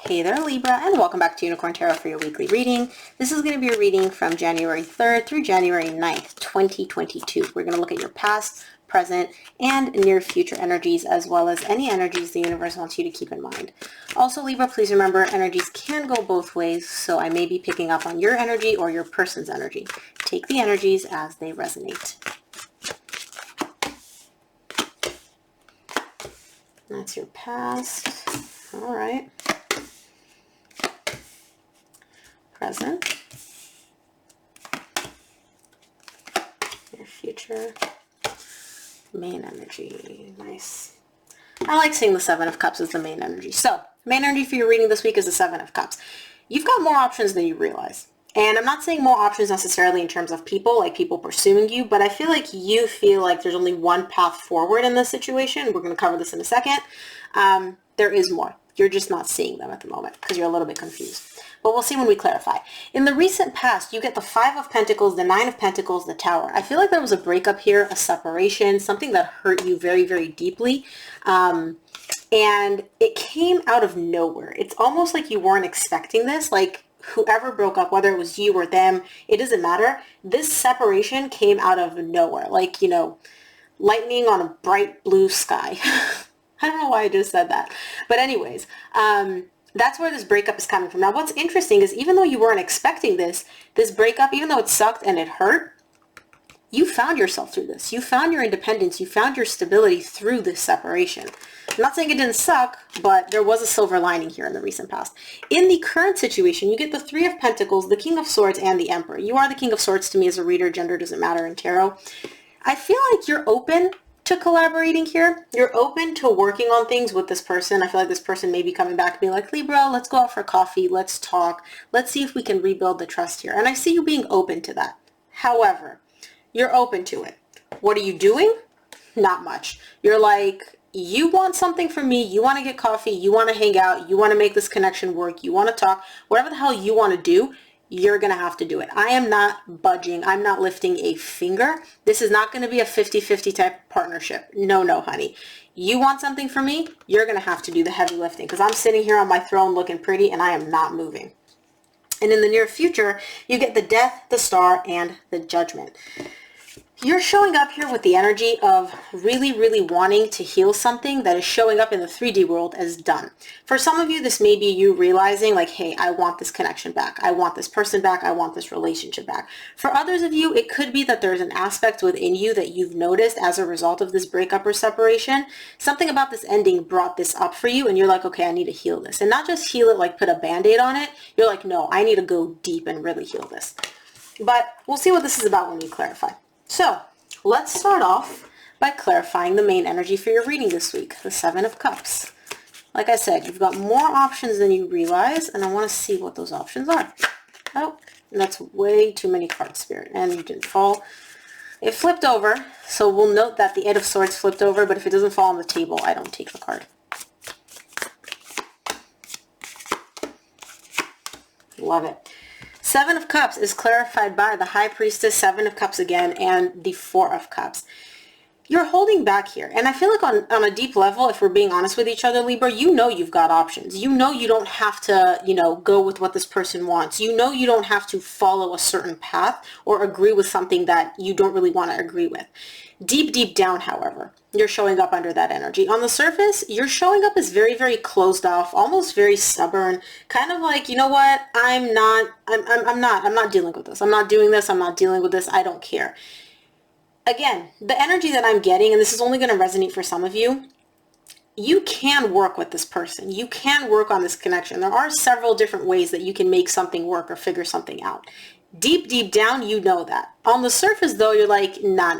Hey there, Libra, and welcome back to Unicorn Tarot for your weekly reading. This is going to be a reading from January 3rd through January 9th, 2022. We're going to look at your past, present, and near future energies, as well as any energies the universe wants you to keep in mind. Also, Libra, please remember, energies can go both ways, so I may be picking up on your energy or your person's energy. Take the energies as they resonate. That's your past. All right. Present. Your future. Main energy. Nice. I like seeing the Seven of Cups as the main energy. So, main energy for your reading this week is the Seven of Cups. You've got more options than you realize. And I'm not saying more options necessarily in terms of people, like people pursuing you, but I feel like you feel like there's only one path forward in this situation. We're going to cover this in a second. There is more. You're just not seeing them at the moment because you're a little bit confused. But we'll see when we clarify. In the recent past, you get the Five of Pentacles, the Nine of Pentacles, the Tower. I feel like there was a breakup here, a separation, something that hurt you very, very deeply. And it came out of nowhere. It's almost like you weren't expecting this. Like whoever broke up, whether it was you or them, it doesn't matter. This separation came out of nowhere. Like, you know, lightning on a bright blue sky. I don't know why I just said that. But anyways, that's where this breakup is coming from. Now, what's interesting is even though you weren't expecting this breakup, even though it sucked and it hurt, you found yourself through this. You found your independence. You found your stability through this separation. I'm not saying it didn't suck, but there was a silver lining here in the recent past. In the current situation, you get the Three of Pentacles, the King of Swords, and the Emperor. You are the King of Swords to me as a reader. Gender doesn't matter in tarot. I feel like you're open to collaborating here. You're open to working on things with this person. I feel like this person may be coming back to be like, Libra, let's go out for coffee. Let's talk. Let's see if we can rebuild the trust here. And I see you being open to that. However, you're open to it. What are you doing? Not much. You're like, you want something from me. You want to get coffee. You want to hang out. You want to make this connection work. You want to talk. Whatever the hell you want to do, you're going to have to do it. I am not budging. I'm not lifting a finger. This is not going to be a 50-50 type partnership. No, honey. You want something from me, you're going to have to do the heavy lifting because I'm sitting here on my throne looking pretty and I am not moving. And in the near future, you get the Death, the Star, and the Judgment. You're showing up here with the energy of really, really wanting to heal something that is showing up in the 3D world as done. For some of you, this may be you realizing like, hey, I want this connection back. I want this person back. I want this relationship back. For others of you, it could be that there's an aspect within you that you've noticed as a result of this breakup or separation. Something about this ending brought this up for you and you're like, okay, I need to heal this. And not just heal it, like put a Band-Aid on it. You're like, no, I need to go deep and really heal this. But we'll see what this is about when we clarify. So let's start off by clarifying the main energy for your reading this week, the Seven of Cups. Like I said, you've got more options than you realize, and I want to see what those options are. Oh, that's way too many cards, Spirit, and you didn't fall. It flipped over, so we'll note that the Eight of Swords flipped over, but if it doesn't fall on the table, I don't take the card. Love it. Seven of Cups is clarified by the High Priestess, Seven of Cups again, and the Four of Cups. You're holding back here. And I feel like on a deep level, if we're being honest with each other, Libra, you know you've got options. You know you don't have to, go with what this person wants. You know you don't have to follow a certain path or agree with something that you don't really want to agree with. Deep, deep down, however, you're showing up under that energy. On the surface, you're showing up as very, very closed off, almost very stubborn, kind of like, you know what, I'm not dealing with this. I'm not doing this. I'm not dealing with this. I don't care. Again, the energy that I'm getting, and this is only going to resonate for some of you, you can work with this person. You can work on this connection. There are several different ways that you can make something work or figure something out. Deep, deep down, you know that. On the surface, though, you're like, nah.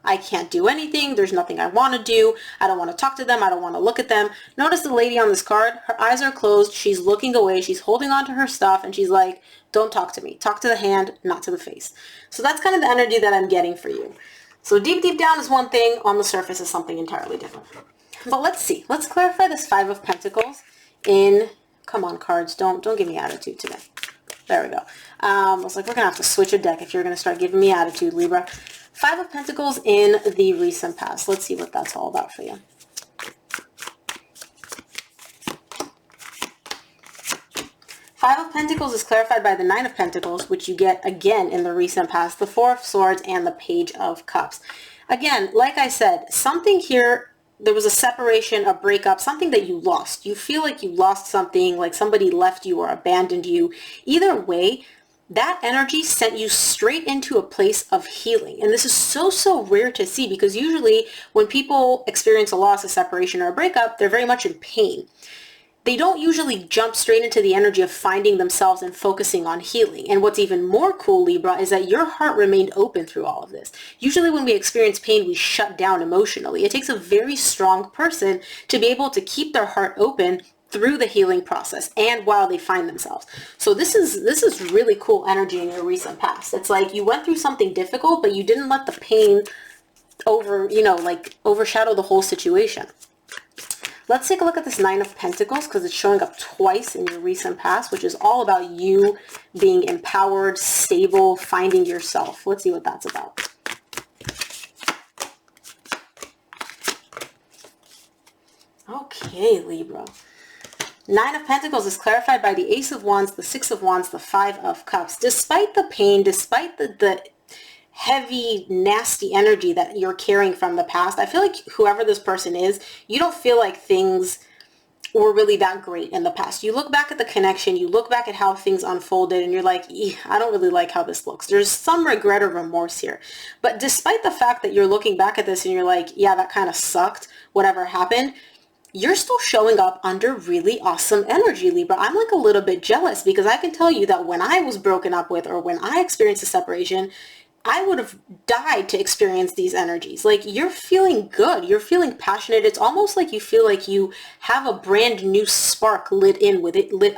I can't do anything. There's nothing I want to do. I don't want to talk to them. I don't want to look at them. Notice the lady on this card. Her eyes are closed. She's looking away. She's holding on to her stuff, and she's like, don't talk to me. Talk to the hand, not to the face. So that's kind of the energy that I'm getting for you. So deep, deep down is one thing. On the surface is something entirely different. But let's see. Let's clarify this Five of Pentacles in... Come on, cards. Don't give me attitude today. There we go. I was like, we're going to have to switch a deck if you're going to start giving me attitude, Libra. Five of Pentacles in the recent past. Let's see what that's all about for you. Five of Pentacles is clarified by the Nine of Pentacles, which you get again in the recent past, the Four of Swords, and the Page of Cups. Again, like I said, something here, there was a separation, a breakup, something that you lost. You feel like you lost something, like somebody left you or abandoned you. Either way, that energy sent you straight into a place of healing. And this is so rare to see, because usually when people experience a loss, a separation, or a breakup, they're very much in pain. They don't usually jump straight into the energy of finding themselves and focusing on healing. And what's even more cool, Libra, is that your heart remained open through all of this. Usually when we experience pain, we shut down emotionally. It takes a very strong person to be able to keep their heart open through the healing process and while they find themselves. So this is really cool energy in your recent past. It's like you went through something difficult, but you didn't let the pain overshadow the whole situation. Let's take a look at this Nine of Pentacles, because it's showing up twice in your recent past, which is all about you being empowered, stable, finding yourself. Let's see what that's about. Okay, Libra. Nine of Pentacles is clarified by the Ace of Wands, the Six of Wands, the Five of Cups. Despite the pain, despite the heavy, nasty energy that you're carrying from the past, I feel like whoever this person is, you don't feel like things were really that great in the past. You look back at the connection, you look back at how things unfolded, and you're like, I don't really like how this looks. There's some regret or remorse here. But despite the fact that you're looking back at this and you're like, yeah, that kind of sucked, whatever happened, you're still showing up under really awesome energy, Libra. I'm like a little bit jealous, because I can tell you that when I was broken up with, or when I experienced a separation, I would have died to experience these energies. Like, you're feeling good. You're feeling passionate. It's almost like you feel like you have a brand new spark lit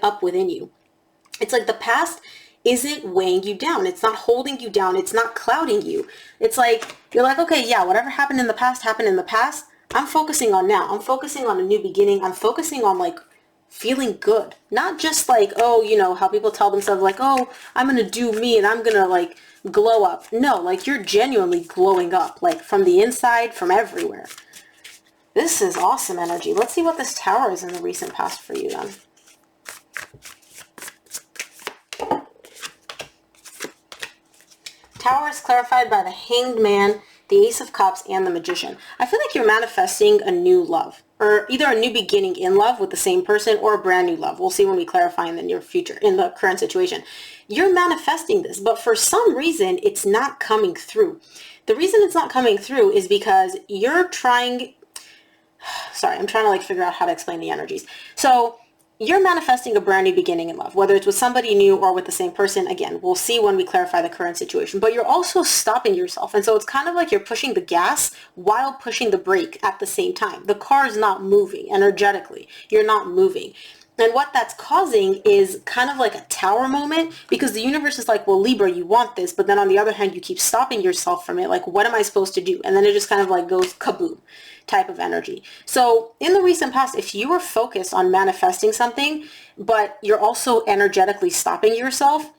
up within you. It's like the past isn't weighing you down. It's not holding you down. It's not clouding you. It's like, you're like, okay, yeah, whatever happened in the past happened in the past. I'm focusing on now. I'm focusing on a new beginning. I'm focusing on like feeling good. Not just like, oh, you know, how people tell themselves like, oh, I'm going to do me and I'm going to like glow up. No, like you're genuinely glowing up, like from the inside, from everywhere. This is awesome energy. Let's see what this Tower is in the recent past for you then. Tower is clarified by the Hanged Man, the Ace of Cups, and the Magician. I feel like you're manifesting a new love, or either a new beginning in love with the same person, or a brand new love. We'll see when we clarify in the near future, in the current situation. You're manifesting this, but for some reason, it's not coming through. The reason it's not coming through is because you're trying... Sorry, I'm trying to like figure out how to explain the energies. So you're manifesting a brand new beginning in love, whether it's with somebody new or with the same person. Again, we'll see when we clarify the current situation, but you're also stopping yourself. And so it's kind of like you're pushing the gas while pushing the brake at the same time. The car is not moving energetically. You're not moving. And what that's causing is kind of like a tower moment, because the universe is like, well, Libra, you want this, but then on the other hand, you keep stopping yourself from it. Like, what am I supposed to do? And then it just kind of like goes kaboom type of energy. So in the recent past, if you were focused on manifesting something, but you're also energetically stopping yourself,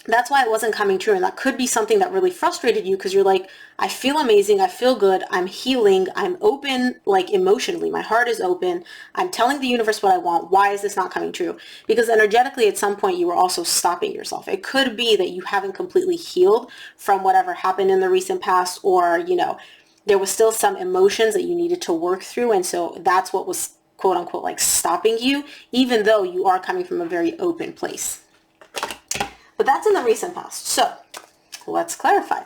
that's why it wasn't coming true. And that could be something that really frustrated you, because you're like, I feel amazing. I feel good. I'm healing. I'm open, like emotionally. My heart is open. I'm telling the universe what I want. Why is this not coming true? Because energetically, at some point, you were also stopping yourself. It could be that you haven't completely healed from whatever happened in the recent past, or, you know, there was still some emotions that you needed to work through. And so that's what was, quote unquote, like stopping you, even though you are coming from a very open place. But that's in the recent past. So let's clarify.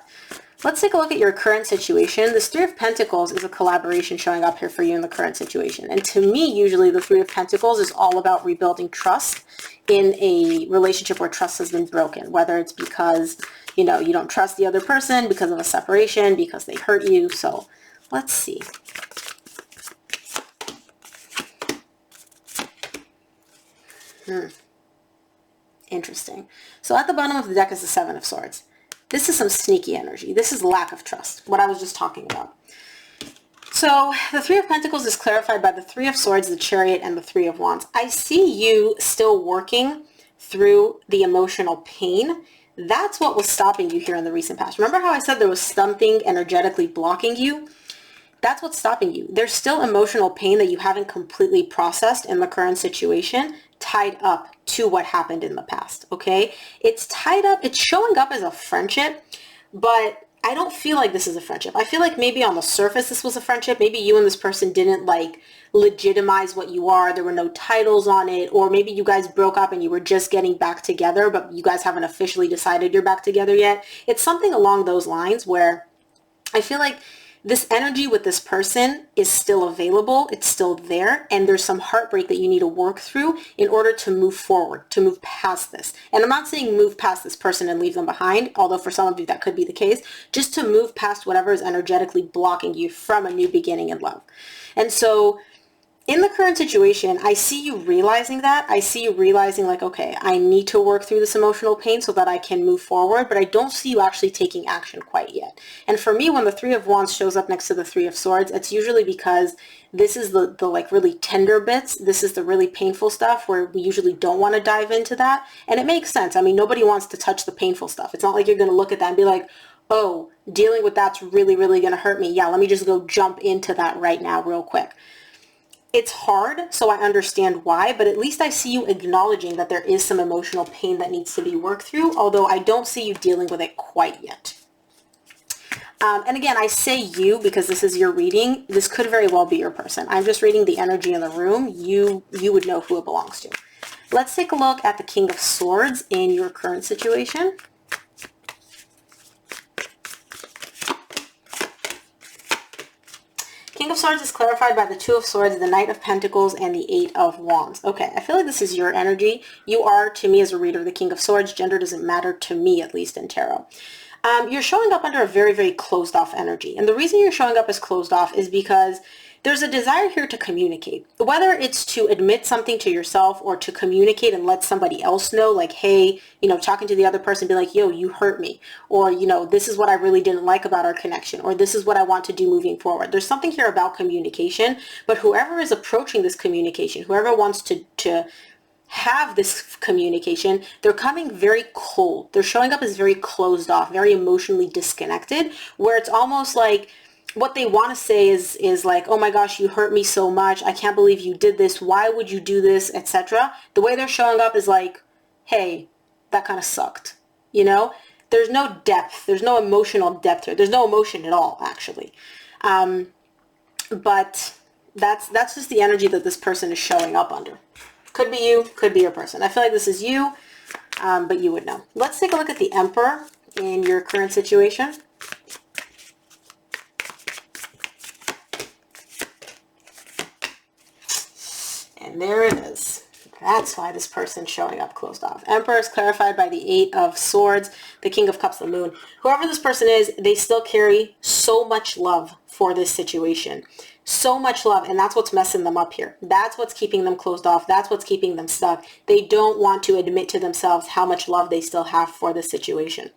Let's take a look at your current situation. This Three of Pentacles is a collaboration showing up here for you in the current situation. And to me, usually the Three of Pentacles is all about rebuilding trust in a relationship where trust has been broken, whether it's because, you know, you don't trust the other person because of a separation, because they hurt you. So let's see. Interesting. So at the bottom of the deck is the Seven of Swords. This is some sneaky energy. This is lack of trust, what I was just talking about. So the Three of Pentacles is clarified by the Three of Swords, the Chariot, and the Three of Wands. I see you still working through the emotional pain. That's what was stopping you here in the recent past. Remember how I said there was something energetically blocking you? That's what's stopping you. There's still emotional pain that you haven't completely processed in the current situation, tied up to what happened in the past, okay? It's tied up, it's showing up as a friendship, but I don't feel like this is a friendship. I feel like maybe on the surface this was a friendship. Maybe you and this person didn't like legitimize what you are. There were no titles on it. Or maybe you guys broke up and you were just getting back together, but you guys haven't officially decided you're back together yet. It's something along those lines where I feel like this energy with this person is still available. It's still there. And there's some heartbreak that you need to work through in order to move forward, to move past this. And I'm not saying move past this person and leave them behind, although for some of you that could be the case, just to move past whatever is energetically blocking you from a new beginning in love. And so in the current situation, I see you realizing that. I see you realizing like, okay, I need to work through this emotional pain so that I can move forward, but I don't see you actually taking action quite yet. And for me, when the Three of Wands shows up next to the Three of Swords, it's usually because this is the like really tender bits. This is the really painful stuff where we usually don't want to dive into that. And it makes sense. I mean, nobody wants to touch the painful stuff. It's not like you're going to look at that and be like, oh, dealing with that's really, really going to hurt me. Yeah, let me just go jump into that right now real quick. It's hard, so I understand why, but at least I see you acknowledging that there is some emotional pain that needs to be worked through, although I don't see you dealing with it quite yet. And again, I say you because this is your reading. This could very well be your person. I'm just reading the energy in the room. You would know who it belongs to. Let's take a look at the King of Swords in your current situation. King of Swords is clarified by the Two of Swords, the Knight of Pentacles, and the Eight of Wands. Okay, I feel like this is your energy. You are, to me as a reader, the King of Swords. Gender doesn't matter to me, at least in tarot. You're showing up under a very, very closed off energy. And the reason you're showing up as closed off is because there's a desire here to communicate. Whether it's to admit something to yourself or to communicate and let somebody else know, like, hey, talking to the other person, be like, yo, you hurt me. Or, this is what I really didn't like about our connection. Or this is what I want to do moving forward. There's something here about communication, but whoever is approaching this communication, whoever wants to have this communication, they're coming very cold. They're showing up as very closed off, very emotionally disconnected, where it's almost like what they want to say is like, oh my gosh, you hurt me so much. I can't believe you did this. Why would you do this, etc. The way they're showing up is like, hey, that kind of sucked. There's no depth. There's no emotional depth here. There's no emotion at all, actually. But that's just the energy that this person is showing up under. Could be you, could be your person. I feel like this is you, but you would know. Let's take a look at the Emperor in your current situation. And there it is. That's why this person's showing up closed off. Emperor is clarified by the Eight of Swords, the King of Cups, the Moon. Whoever this person is, they still carry so much love for this situation. So much love, and that's what's messing them up here. That's what's keeping them closed off. That's what's keeping them stuck. They don't want to admit to themselves how much love they still have for this situation.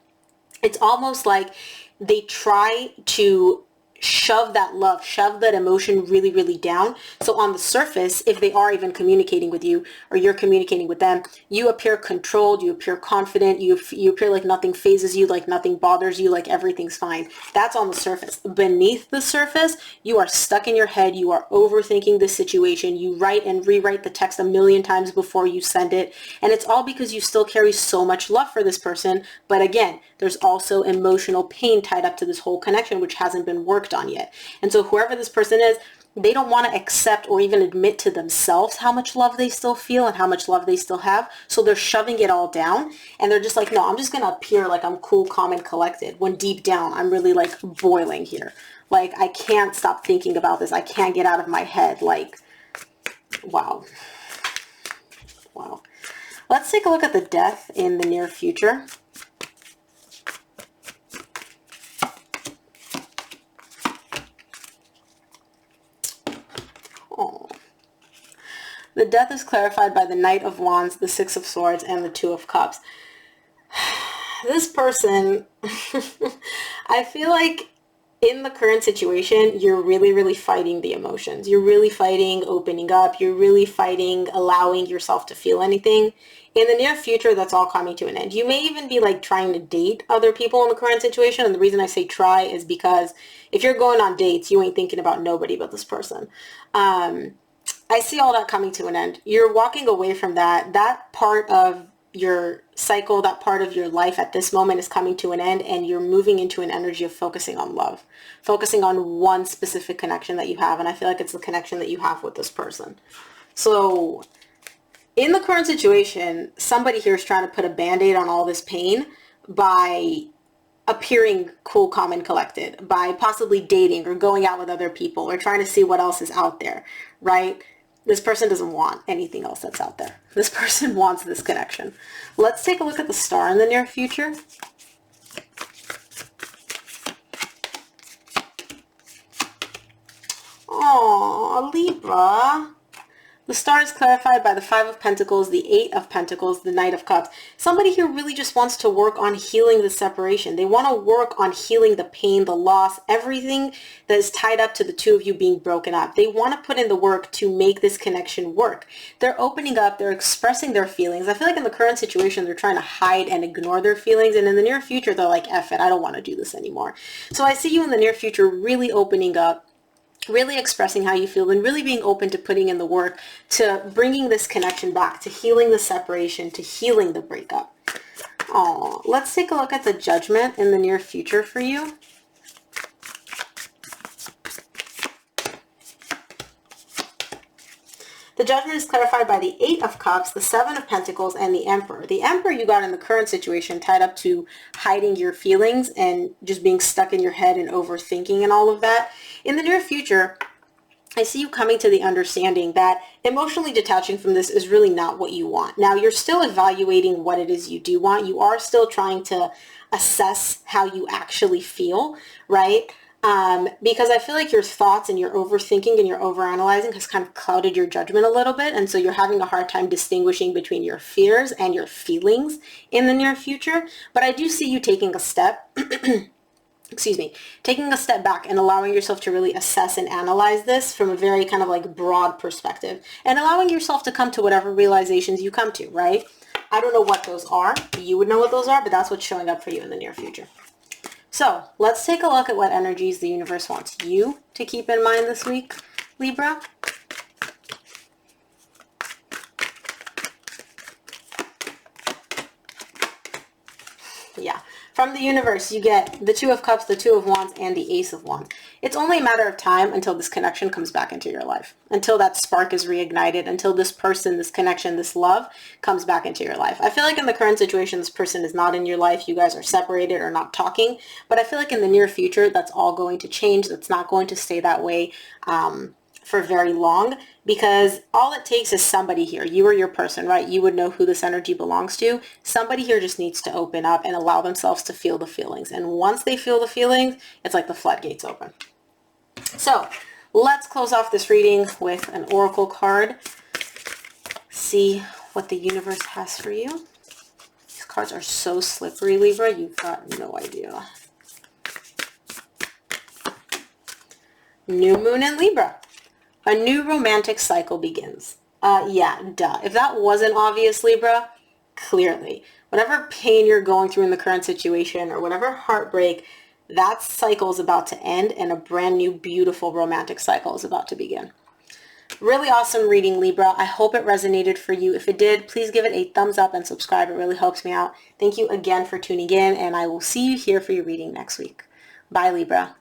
It's almost like they try to shove that love, shove that emotion really, really down. So on the surface, if they are even communicating with you or you're communicating with them, you appear controlled, you appear confident, you appear like nothing phases you, like nothing bothers you, like everything's fine. That's on the surface. Beneath the surface, you are stuck in your head. You are overthinking the situation. You write and rewrite the text a million times before you send it. And it's all because you still carry so much love for this person. But again, there's also emotional pain tied up to this whole connection, which hasn't been worked on yet. And so whoever this person is, they don't want to accept or even admit to themselves how much love they still feel and how much love they still have. So they're shoving it all down and they're just like, no, I'm just going to appear like I'm cool, calm, and collected when deep down I'm really like boiling here. Like I can't stop thinking about this. I can't get out of my head. Like, wow. Wow. Let's take a look at the Death in the near future. The Death is clarified by the Knight of Wands, the Six of Swords, and the Two of Cups. This person, I feel like in the current situation, you're really, really fighting the emotions. You're really fighting opening up. You're really fighting allowing yourself to feel anything. In the near future, that's all coming to an end. You may even be like trying to date other people in the current situation. And the reason I say try is because if you're going on dates, you ain't thinking about nobody but this person. I see all that coming to an end. You're walking away from that. That part of your cycle, that part of your life at this moment is coming to an end, and you're moving into an energy of focusing on love, focusing on one specific connection that you have. And I feel like it's the connection that you have with this person. So in the current situation, somebody here is trying to put a band-aid on all this pain by appearing cool, calm, and collected, by possibly dating or going out with other people or trying to see what else is out there, right? This person doesn't want anything else that's out there. This person wants this connection. Let's take a look at the star in the near future. Oh, Libra. The star is clarified by the 5 of Pentacles, the 8 of Pentacles, the Knight of Cups. Somebody here really just wants to work on healing the separation. They want to work on healing the pain, the loss, everything that is tied up to the two of you being broken up. They want to put in the work to make this connection work. They're opening up. They're expressing their feelings. I feel like in the current situation, they're trying to hide and ignore their feelings. And in the near future, they're like, F it, I don't want to do this anymore. So I see you in the near future really opening up, really expressing how you feel, and really being open to putting in the work to bringing this connection back, to healing the separation, to healing the breakup. Oh, let's take a look at the Judgment in the near future for you. The Judgment is clarified by the 8 of Cups, the 7 of Pentacles, and the Emperor. The Emperor you got in the current situation tied up to hiding your feelings and just being stuck in your head and overthinking and all of that. In the near future, I see you coming to the understanding that emotionally detaching from this is really not what you want. Now, you're still evaluating what it is you do want. You are still trying to assess how you actually feel, right? Because I feel like your thoughts and your overthinking and your overanalyzing has kind of clouded your judgment a little bit. And so you're having a hard time distinguishing between your fears and your feelings in the near future. But I do see you taking a step, excuse me, taking a step back and allowing yourself to really assess and analyze this from a very kind of like broad perspective, and allowing yourself to come to whatever realizations you come to, right? I don't know what those are. You would know what those are, but that's what's showing up for you in the near future. So let's take a look at what energies the universe wants you to keep in mind this week, Libra. Yeah, from the universe, you get the 2 of Cups, the 2 of Wands, and the Ace of Wands. It's only a matter of time until this connection comes back into your life, until that spark is reignited, until this person, this connection, this love comes back into your life. I feel like in the current situation, this person is not in your life. You guys are separated or not talking, but I feel like in the near future, that's all going to change. That's not going to stay that way for very long, because all it takes is somebody here. You or your person, right? You would know who this energy belongs to. Somebody here just needs to open up and allow themselves to feel the feelings. And once they feel the feelings, it's like the floodgates open. So let's close off this reading with an oracle card. See what the universe has for you. These cards are so slippery, Libra. You've got no idea. New Moon in Libra. A new romantic cycle begins. Yeah, duh. If that wasn't obvious, Libra, clearly. Whatever pain you're going through in the current situation, or whatever heartbreak, that cycle is about to end, and a brand new, beautiful romantic cycle is about to begin. Really awesome reading, Libra. I hope it resonated for you. If it did, please give it a thumbs up and subscribe. It really helps me out. Thank you again for tuning in, and I will see you here for your reading next week. Bye, Libra.